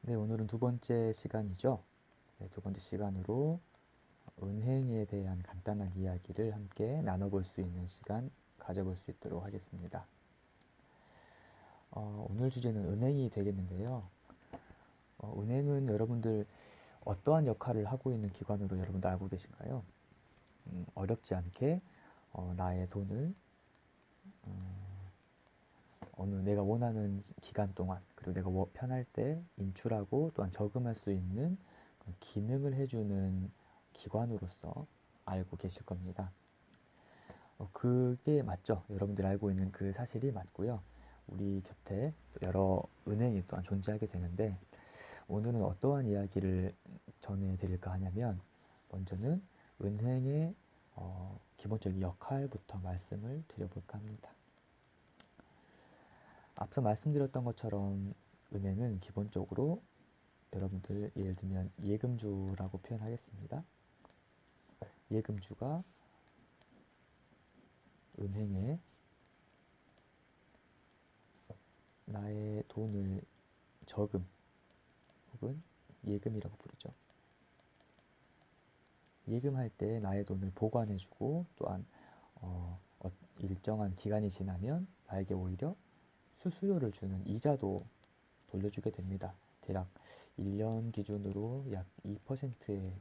네, 오늘은 두 번째 시간이죠. 네, 두 번째 시간으로 은행에 대한 간단한 이야기를 함께 나눠볼 수 있는 시간 가져볼 수 있도록 하겠습니다. 오늘 주제는 은행이 되겠는데요. 은행은 여러분들 어떠한 역할을 하고 있는 기관으로 여러분들 알고 계신가요? 어렵지 않게 나의 돈을 어느 내가 원하는 기간 동안, 그리고 내가 편할 때 인출하고 또한 저금할 수 있는 기능을 해주는 기관으로서 알고 계실 겁니다. 그게 맞죠? 여러분들이 알고 있는 그 사실이 맞고요. 우리 곁에 여러 은행이 또한 존재하게 되는데, 오늘은 어떠한 이야기를 전해드릴까 하냐면, 먼저는 은행의 기본적인 역할부터 말씀을 드려볼까 합니다. 앞서 말씀드렸던 것처럼 은행은 기본적으로 여러분들 예를 들면 예금주라고 표현하겠습니다. 예금주가 은행에 나의 돈을 저금 혹은 예금이라고 부르죠. 예금할 때 나의 돈을 보관해주고 또한 일정한 기간이 지나면 나에게 오히려 수수료를 주는 이자도 돌려주게 됩니다. 대략 1년 기준으로 약 2%의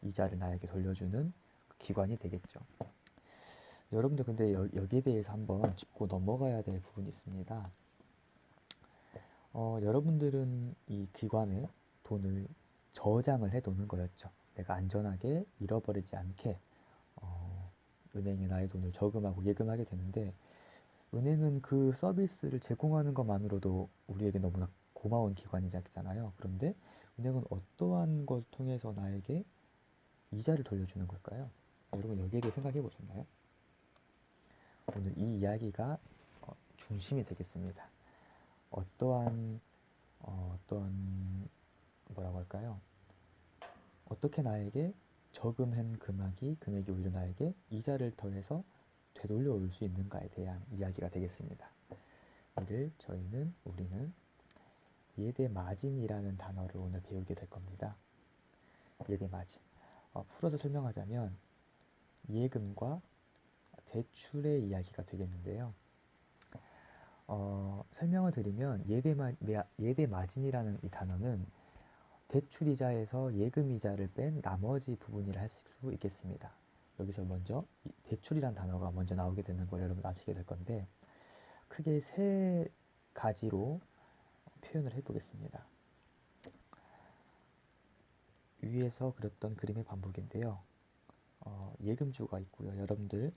이자를 나에게 돌려주는 기관이 되겠죠. 여러분들 근데 여기에 대해서 한번 짚고 넘어가야 될 부분이 있습니다. 여러분들은 이 기관에 돈을 저장을 해두는 거였죠. 내가 안전하게 잃어버리지 않게 은행에 나의 돈을 저금하고 예금하게 되는데, 은행은 그 서비스를 제공하는 것만으로도 우리에게 너무나 고마운 기관이잖아요. 그런데 은행은 어떠한 걸 통해서 나에게 이자를 돌려주는 걸까요? 여러분 여기에 대해 생각해 보셨나요? 오늘 이 이야기가 중심이 되겠습니다. 어떠한 뭐라고 할까요? 어떻게 나에게 저금한 금액이 오히려 나에게 이자를 더해서 되돌려 올 수 있는가에 대한 이야기가 되겠습니다. 우리는 예대 마진이라는 단어를 오늘 배우게 될 겁니다. 예대 마진. 풀어서 설명하자면 예금과 대출의 이야기가 되겠는데요. 설명을 드리면 예대 마진이라는 이 단어는 대출이자에서 예금이자를 뺀 나머지 부분이라 할 수 있겠습니다. 여기서 먼저 대출이란 단어가 먼저 나오게 되는 걸 여러분 아시게 될 건데, 크게 세 가지로 표현을 해보겠습니다. 위에서 그렸던 그림의 반복인데요. 예금주가 있고요.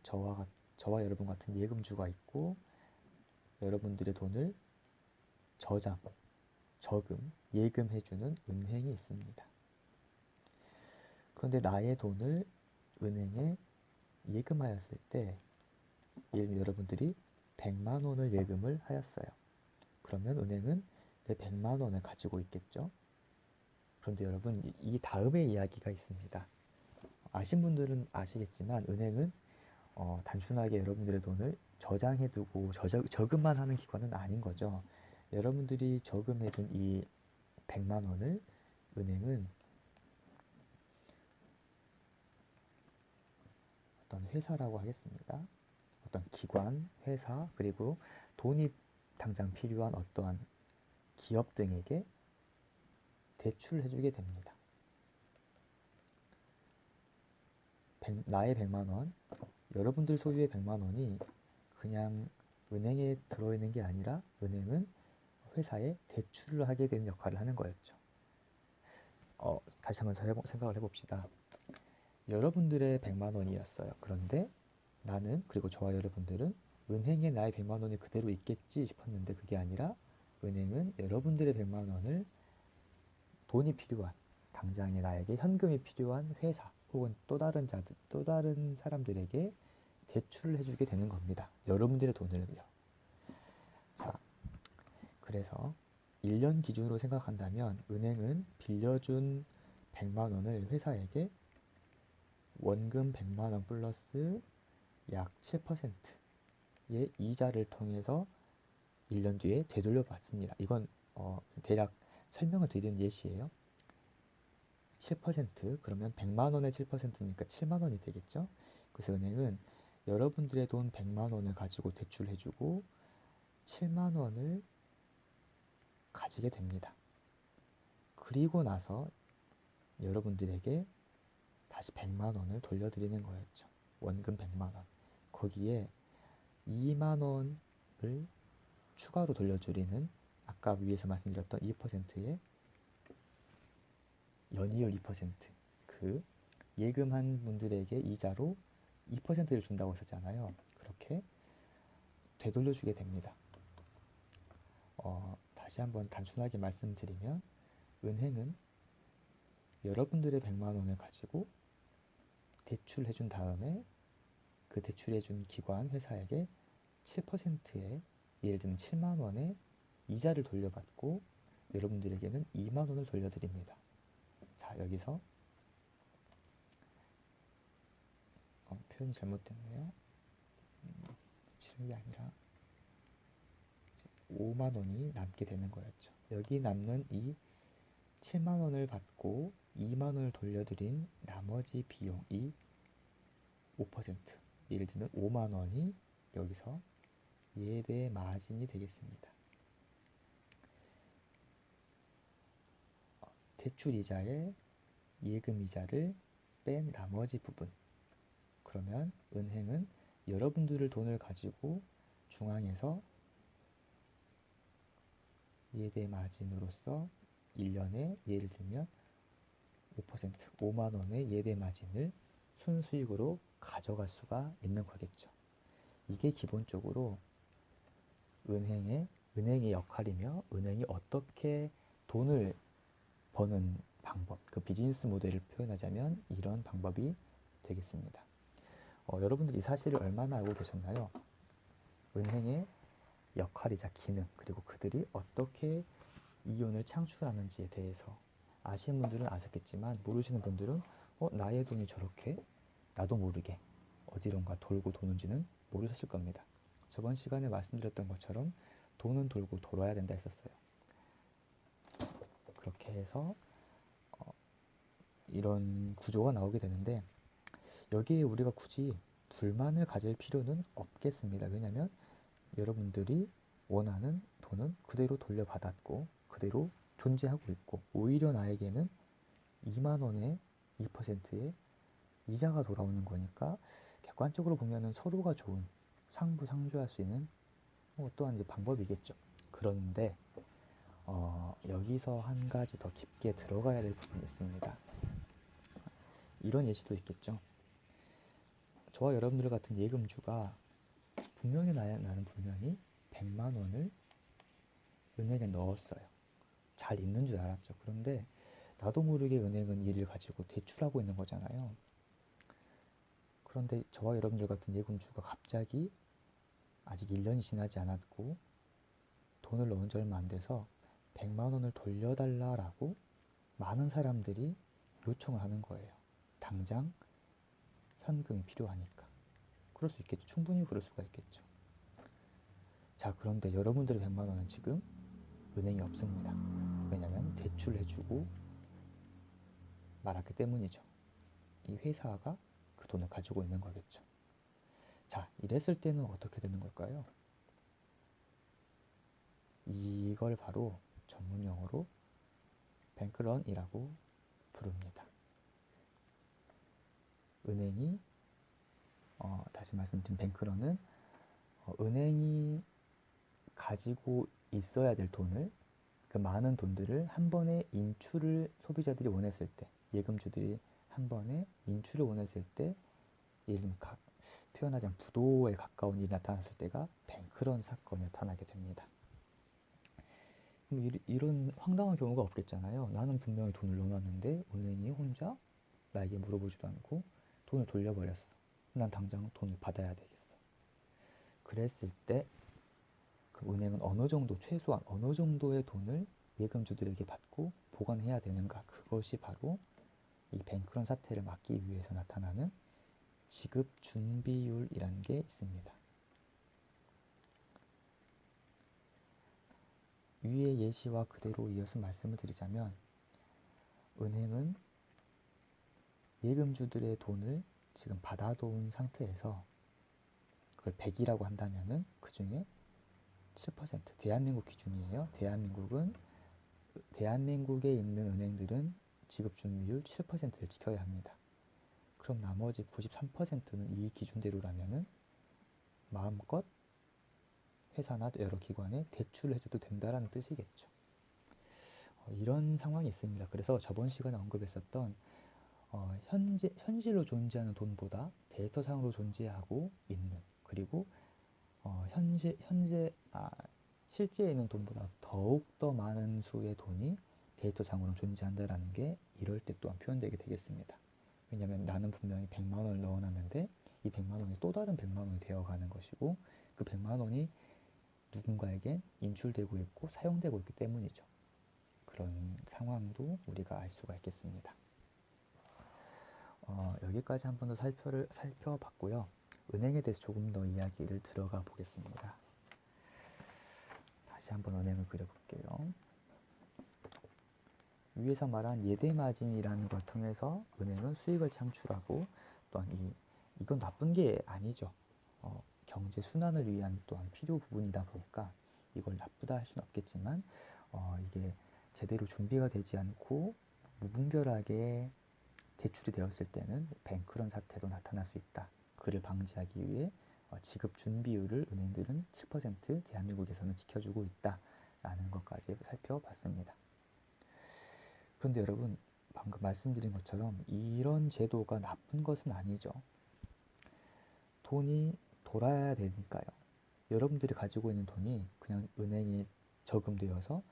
저와 여러분 같은 예금주가 있고, 여러분들의 돈을 저금, 예금해주는 은행이 있습니다. 그런데 나의 돈을 은행에 예금하였을 때, 예를 들면 여러분들이 100만 원을 예금을 하였어요. 그러면 은행은 내 100만 원을 가지고 있겠죠. 그런데 여러분, 이 다음에 이야기가 있습니다. 아신 분들은 아시겠지만 은행은 단순하게 여러분들의 돈을 저장해두고 저금만 하는 기관은 아닌 거죠. 여러분들이 저금해둔 이 100만 원을 은행은 어떤 회사라고 하겠습니다. 어떤 기관, 회사, 그리고 돈이 당장 필요한 어떠한 기업 등에게 대출해주게 됩니다. 나의 100만 원, 여러분들 소유의 100만 원이 그냥 은행에 들어있는 게 아니라 은행은 회사에 대출을 하게 되는 역할을 하는 거였죠. 다시 한번 생각을 해봅시다. 여러분들의 100만 원이었어요. 그런데 나는, 그리고 저와 여러분들은 은행에 나의 100만 원이 그대로 있겠지 싶었는데, 그게 아니라 은행은 여러분들의 100만 원을 돈이 필요한, 당장에 나에게 현금이 필요한 회사 혹은 또 다른 사람들에게 대출을 해주게 되는 겁니다. 여러분들의 돈을요. 자, 그래서 1년 기준으로 생각한다면 은행은 빌려준 100만 원을 회사에게 원금 100만 원 플러스 약 7%의 이자를 통해서 1년 뒤에 되돌려 받습니다. 이건 대략 설명을 드리는 예시예요. 7% 그러면 100만 원의 7%니까 7만 원이 되겠죠. 그래서 은행은 여러분들의 돈 100만 원을 가지고 대출해주고 7만 원을 가지게 됩니다. 그리고 나서 여러분들에게 다시 100만 원을 돌려드리는 거였죠. 원금 100만 원. 거기에 2만 원을 추가로 돌려드리는 아까 위에서 말씀드렸던 2%의 연이율 2%, 그 예금한 분들에게 이자로 2%를 준다고 했었잖아요. 그렇게 되돌려주게 됩니다. 다시 한번 단순하게 말씀드리면 은행은 여러분들의 100만 원을 가지고 대출해준 다음에 그 대출해준 기관, 회사에게 7%의 예를 들면 7만 원의 이자를 돌려받고 여러분들에게는 2만 원을 돌려드립니다. 자, 여기서 표현이 잘못됐네요. 7이 아니라 5만 원이 남게 되는 거였죠. 여기 남는 이 7만 원을 받고 2만 원을 돌려드린 나머지 비용이 5%, 예를 들면 5만 원이 여기서 예대 마진이 되겠습니다. 대출 이자에 예금 이자를 뺀 나머지 부분. 그러면 은행은 여러분들의 돈을 가지고 중앙에서 예대 마진으로서 1년에 예를 들면 5%, 5만 원의 예대 마진을 순수익으로 가져갈 수가 있는 거겠죠. 이게 기본적으로 은행의 역할이며 은행이 어떻게 돈을 버는 방법, 그 비즈니스 모델을 표현하자면 이런 방법이 되겠습니다. 여러분들이 이 사실을 얼마나 알고 계셨나요? 은행의 역할이자 기능, 그리고 그들이 어떻게 이윤을 창출하는지에 대해서 아시는 분들은 아셨겠지만 모르시는 분들은 나의 돈이 저렇게 나도 모르게 어디론가 돌고 도는지는 모르셨을 겁니다. 저번 시간에 말씀드렸던 것처럼 돈은 돌고 돌아야 된다 했었어요. 그렇게 해서 이런 구조가 나오게 되는데 여기에 우리가 굳이 불만을 가질 필요는 없겠습니다. 왜냐하면 여러분들이 원하는 돈은 그대로 돌려받았고 그대로 존재하고 있고 오히려 나에게는 2만 원의 2%의 이자가 돌아오는 거니까 객관적으로 보면은 서로가 좋은 상부상조할 수 있는 또한 이제 방법이겠죠. 그런데 여기서 한 가지 더 깊게 들어가야 될 부분이 있습니다. 이런 예시도 있겠죠. 저와 여러분들 같은 예금주가 분명히 나는 분명히 100만 원을 은행에 넣었어요. 잘 있는 줄 알았죠. 그런데 나도 모르게 은행은 이를 가지고 대출하고 있는 거잖아요. 그런데 저와 여러분들 같은 예금주가 갑자기 아직 1년이 지나지 않았고 돈을 넣은 지 얼마 안 돼서 100만 원을 돌려달라라고 많은 사람들이 요청을 하는 거예요. 당장 현금이 필요하니까. 그럴 수 있겠죠. 충분히 그럴 수가 있겠죠. 자, 그런데 여러분들의 100만 원은 지금 은행이 없습니다. 왜냐하면 대출해주고 말았기 때문이죠. 이 회사가 그 돈을 가지고 있는 거겠죠. 자, 이랬을 때는 어떻게 되는 걸까요? 이걸 바로 전문용어로 뱅크런이라고 부릅니다. 은행이 다시 말씀드린 뱅크런은 은행이 가지고 있어야 될 돈을 그 많은 돈들을 한 번에 인출을 소비자들이 원했을 때 예금주들이 한 번에 인출을 원했을 때 예를 들면 표현하자면 부도에 가까운 일이 나타났을 때가 뱅크런 사건이 나타나게 됩니다. 이런 황당한 경우가 없겠잖아요. 나는 분명히 돈을 넣어놨는데 은행이 혼자 나에게 물어보지도 않고 돈을 돌려버렸어. 난 당장 돈을 받아야 되겠어. 그랬을 때 그 은행은 최소한 어느 정도의 돈을 예금주들에게 받고 보관해야 되는가. 그것이 바로 이 뱅크런 사태를 막기 위해서 나타나는 지급 준비율이라는 게 있습니다. 위의 예시와 그대로 이어서 말씀을 드리자면 은행은 예금주들의 돈을 지금 받아놓은 상태에서 그걸 100이라고 한다면은 그 중에 7%, 대한민국 기준이에요. 대한민국에 있는 은행들은 지급 준비율 7%를 지켜야 합니다. 그럼 나머지 93%는 이 기준대로라면은 마음껏 회사나 여러 기관에 대출을 해줘도 된다라는 뜻이겠죠. 이런 상황이 있습니다. 그래서 저번 시간에 언급했었던 현실로 존재하는 돈보다 데이터상으로 존재하고 있는, 그리고 실제에 있는 돈보다 더욱더 많은 수의 돈이 데이터상으로 존재한다라는 게 이럴 때 또한 표현되게 되겠습니다. 왜냐하면 나는 분명히 100만 원을 넣어놨는데 이 100만 원이 또 다른 100만 원이 되어가는 것이고 그 100만 원이 누군가에게 인출되고 있고 사용되고 있기 때문이죠. 그런 상황도 우리가 알 수가 있겠습니다. 여기까지 한 번 더 살펴봤고요. 은행에 대해서 조금 더 이야기를 들어가 보겠습니다. 다시 한번 은행을 그려볼게요. 위에서 말한 예대마진이라는 걸 통해서 은행은 수익을 창출하고 또한 이건 나쁜 게 아니죠. 경제 순환을 위한 또한 필요 부분이다 보니까 이걸 나쁘다 할 수는 없겠지만 이게 제대로 준비가 되지 않고 무분별하게 대출이 되었을 때는 뱅크런 사태로 나타날 수 있다. 그를 방지하기 위해 지급 준비율을 은행들은 7% 대한민국에서는 지켜주고 있다라는 것까지 살펴봤습니다. 그런데 여러분, 방금 말씀드린 것처럼 이런 제도가 나쁜 것은 아니죠. 돈이 돌아야 되니까요. 여러분들이 가지고 있는 돈이 그냥 은행에 저금되어서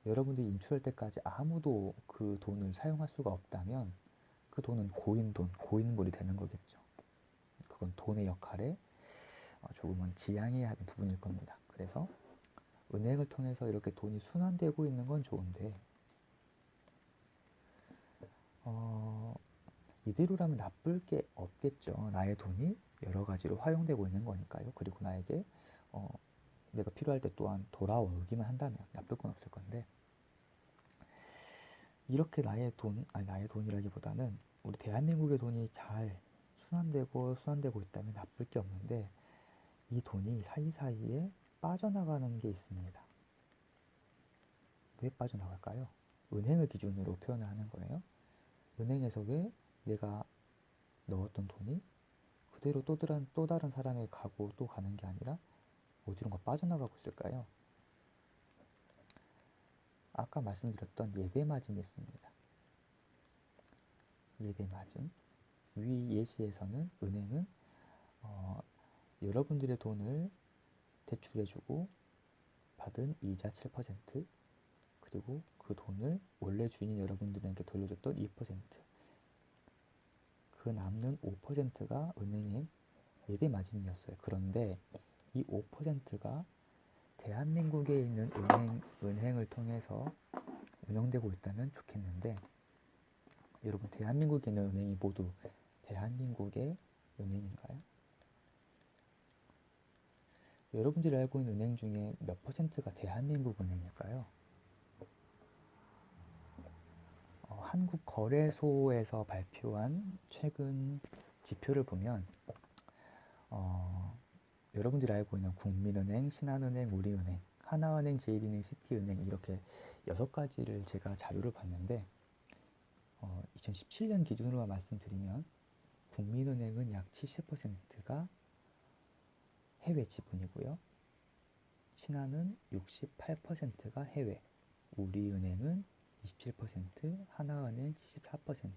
여러분들이 인출할 때까지 아무도 그 돈을 사용할 수가 없다면 그 돈은 고인물이 되는 거겠죠. 그건 돈의 역할에 조금은 지양해야 하는 부분일 겁니다. 그래서 은행을 통해서 이렇게 돈이 순환되고 있는 건 좋은데 이대로라면 나쁠 게 없겠죠. 나의 돈이 여러 가지로 활용되고 있는 거니까요. 그리고 나에게 내가 필요할 때 또한 돌아오기만 한다면 나쁠 건 없을 건데 이렇게 나의 돈이라기보다는 우리 대한민국의 돈이 잘 순환되고 있다면 나쁠 게 없는데 이 돈이 사이사이에 빠져나가는 게 있습니다. 왜 빠져나갈까요? 은행을 기준으로 표현을 하는 거예요. 은행에서 왜 내가 넣었던 돈이 그대로 또 다른 사람에게 가고 또 가는 게 아니라 어디론가 빠져나가고 있을까요? 아까 말씀드렸던 예대마진이 있습니다. 예대마진. 위 예시에서는 은행은 여러분들의 돈을 대출해주고 받은 이자 7%, 그리고 그 돈을 원래 주인인 여러분들에게 돌려줬던 2%, 그 남는 5%가 은행의 예대 마진이었어요. 그런데 이 5%가 대한민국에 있는 은행을 통해서 운영되고 있다면 좋겠는데 여러분, 대한민국에 있는 은행이 모두 대한민국의 은행인가요? 여러분들이 알고 있는 은행 중에 몇 퍼센트가 대한민국 은행일까요? 한국거래소에서 발표한 최근 지표를 보면 여러분들이 알고 있는 국민은행, 신한은행, 우리은행, 하나은행, 제일은행, 시티은행 이렇게 6가지를 제가 자료를 봤는데 2017년 기준으로만 말씀드리면 국민은행은 약 70%가 해외 지분이고요. 신한은 68%가 해외, 우리은행은 27%, 하나은행 74%,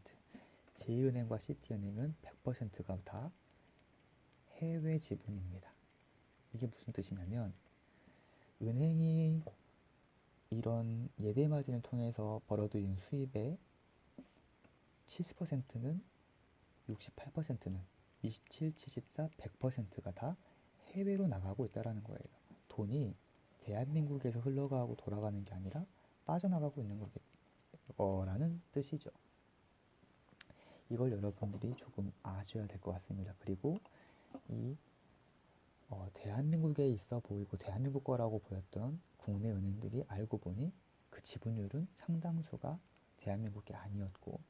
제일은행과 시티은행은 100%가 다 해외 지분입니다. 이게 무슨 뜻이냐면 은행이 이런 예대 마진을 통해서 벌어들인 수입의 70%는 68%는 27, 74, 100%가 다 해외로 나가고 있다는 거예요. 돈이 대한민국에서 흘러가고 돌아가는 게 아니라 빠져나가고 있는 거라는 뜻이죠. 이걸 여러분들이 조금 아셔야 될 것 같습니다. 그리고 이 대한민국에 있어 보이고 대한민국 거라고 보였던 국내 은행들이 알고 보니 그 지분율은 상당수가 대한민국 게 아니었고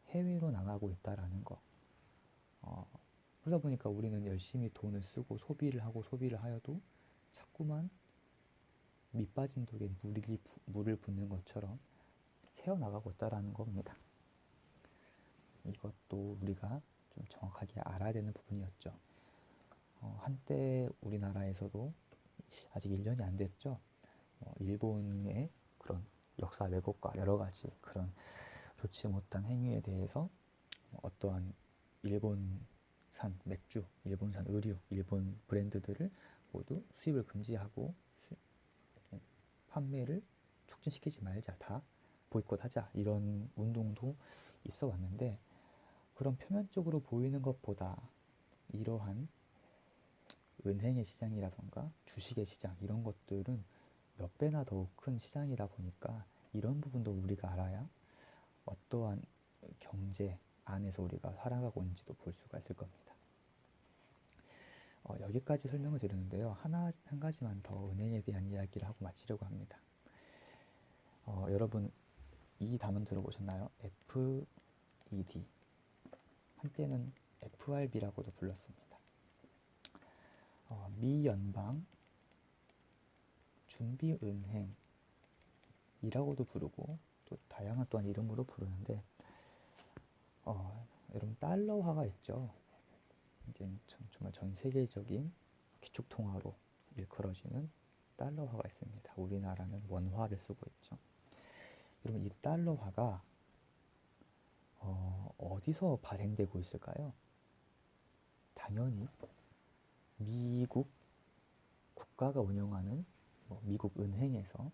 해외로 나가고 있다라는 거. 어, 그러다 보니까 우리는 열심히 돈을 쓰고 소비를 하고 소비를 하여도 자꾸만 밑빠진 독에 물을 붓는 것처럼 새어나가고 있다라는 겁니다. 이것도 우리가 좀 정확하게 알아야 되는 부분이었죠. 한때 우리나라에서도 아직 1년이 안 됐죠. 일본의 그런 역사 왜곡과 여러 가지 그런 좋지 못한 행위에 대해서 어떠한 일본산 맥주, 일본산 의류, 일본 브랜드들을 모두 수입을 금지하고 판매를 촉진시키지 말자, 다 보이콧하자, 이런 운동도 있어 왔는데, 그런 표면적으로 보이는 것보다 이러한 은행의 시장이라던가 주식의 시장, 이런 것들은 몇 배나 더 큰 시장이다 보니까 이런 부분도 우리가 알아야 어떠한 경제 안에서 우리가 살아가고 있는지도 볼 수가 있을 겁니다. 여기까지 설명을 드렸는데요. 한 가지만 더 은행에 대한 이야기를 하고 마치려고 합니다. 여러분 이 단어 들어보셨나요? FED. 한때는 FRB라고도 불렀습니다. 미 연방 준비은행이라고도 부르고 또 다양한 또한 이름으로 부르는데, 여러분 달러화가 있죠. 이제 정말 전 세계적인 기축통화로 일컬어지는 달러화가 있습니다. 우리나라는 원화를 쓰고 있죠. 여러분 이 달러화가 어디서 발행되고 있을까요? 당연히 미국 국가가 운영하는 미국 은행에서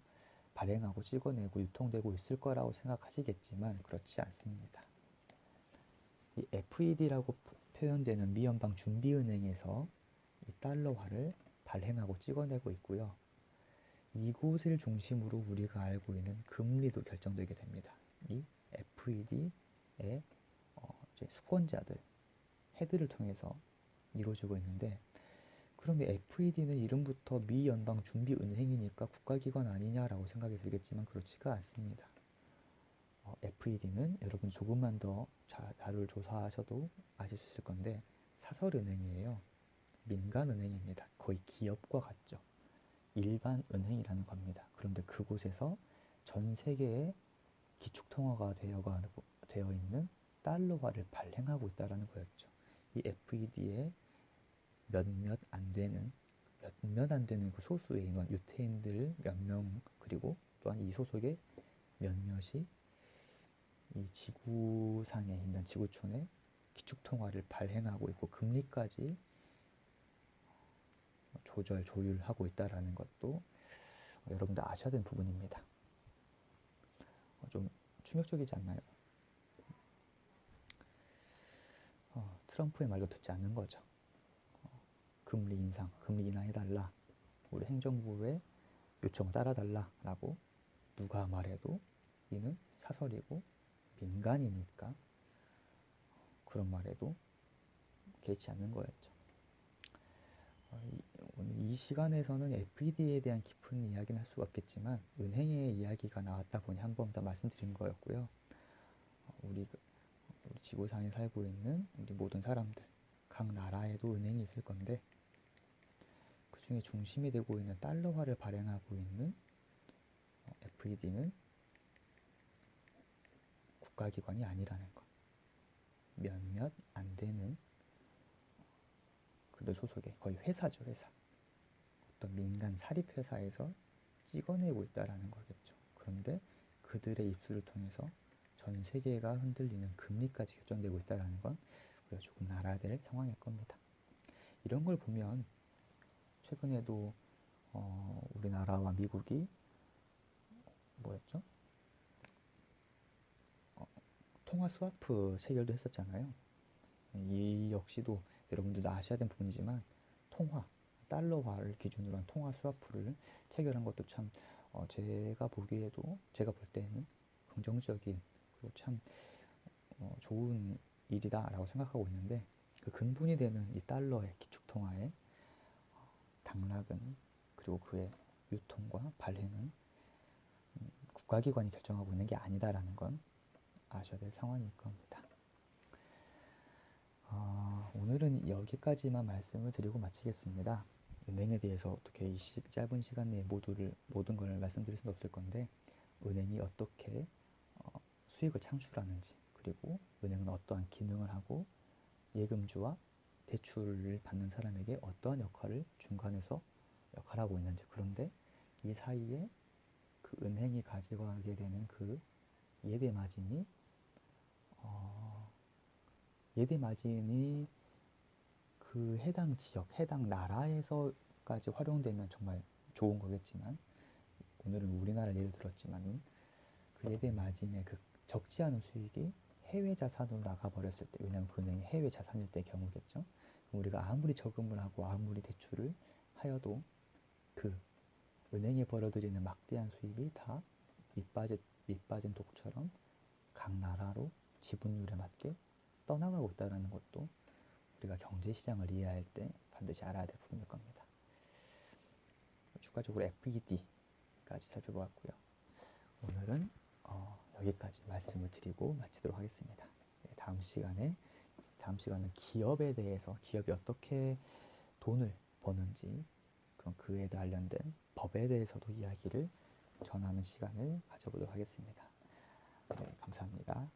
발행하고 찍어내고 유통되고 있을 거라고 생각하시겠지만 그렇지 않습니다. 이 FED라고 표현되는 미연방 준비은행에서 이 달러화를 발행하고 찍어내고 있고요. 이곳을 중심으로 우리가 알고 있는 금리도 결정되게 됩니다. 이 FED의 수권자들, 헤드를 통해서 이루어지고 있는데, 그럼 FED는 이름부터 미연방준비은행이니까 국가기관 아니냐라고 생각이 들겠지만 그렇지가 않습니다. FED는 여러분 조금만 더 자료를 조사하셔도 아실 수 있을 건데 사설은행이에요. 민간은행입니다. 거의 기업과 같죠. 일반 은행이라는 겁니다. 그런데 그곳에서 전 세계의 기축통화가 되어 있는 달러화를 발행하고 있다는 거였죠. 이 FED의 몇몇 안 되는 그 소수의 인원, 유태인들 몇 명, 그리고 또한 이 소속의 몇몇이 이 지구상에 있는 지구촌에 기축통화를 발행하고 있고 금리까지 조율하고 있다는 것도 여러분들 아셔야 되는 부분입니다. 좀 충격적이지 않나요? 트럼프의 말도 듣지 않는 거죠. 금리 인하해달라, 우리 행정부의 요청을 따라달라라고 누가 말해도 이는 사설이고 민간이니까 그런 말에도 개의치 않는 거였죠. 오늘 이 시간에서는 FED에 대한 깊은 이야기는 할 수가 없겠지만 은행의 이야기가 나왔다 보니 한 번 더 말씀드린 거였고요. 우리 지구상에 살고 있는 우리 모든 사람들, 각 나라에도 은행이 있을 건데 그 중에 중심이 되고 있는 달러화를 발행하고 있는 FED는 국가기관이 아니라는 것. 몇몇 안 되는 그들 소속의 거의 회사죠, 회사. 어떤 민간 사립회사에서 찍어내고 있다라는 거겠죠. 그런데 그들의 입술을 통해서 전 세계가 흔들리는 금리까지 결정되고 있다는 건 우리가 조금 알아야 될 상황일 겁니다. 이런 걸 보면 최근에도 우리나라와 미국이 뭐였죠? 통화 스와프 체결도 했었잖아요. 이 역시도 여러분들도 아셔야 되는 부분이지만 달러화를 기준으로 한 통화 스와프를 체결한 것도 참 제가 볼 때는 긍정적인 그리고 참 좋은 일이다라고 생각하고 있는데, 그 근본이 되는 이 달러의 기축통화의 당락은 그리고 그의 유통과 발행은 국가기관이 결정하고 있는 게 아니다라는 건 아셔야 될 상황일 겁니다. 오늘은 여기까지만 말씀을 드리고 마치겠습니다. 은행에 대해서 어떻게 이 짧은 시간 내에 모든 걸 말씀드릴 수는 없을 건데, 은행이 어떻게 수익을 창출하는지, 그리고 은행은 어떠한 기능을 하고 예금주와 대출을 받는 사람에게 어떠한 역할을 중간에서 역할하고 있는지, 그런데 이 사이에 그 은행이 가지고 가게 되는 그 예대 마진이 그 해당 지역, 해당 나라에서까지 활용되면 정말 좋은 거겠지만, 오늘은 우리나라를 예를 들었지만 그 예대 마진의 그 적지 않은 수익이 해외 자산으로 나가버렸을 때, 왜냐하면 그 은행이 해외 자산일 때 경우겠죠. 우리가 아무리 저금을 하고 아무리 대출을 하여도 그 은행에 벌어들이는 막대한 수입이 다 밑빠진 독처럼 각 나라로 지분율에 맞게 떠나가고 있다는 것도 우리가 경제시장을 이해할 때 반드시 알아야 될 부분일 겁니다. 추가적으로 FED까지 살펴보았고요. 오늘은 여기까지 말씀을 드리고 마치도록 하겠습니다. 네, 다음 시간은 기업에 대해서, 기업이 어떻게 돈을 버는지, 그럼 그에 관련된 법에 대해서도 이야기를 전하는 시간을 가져보도록 하겠습니다. 네, 감사합니다.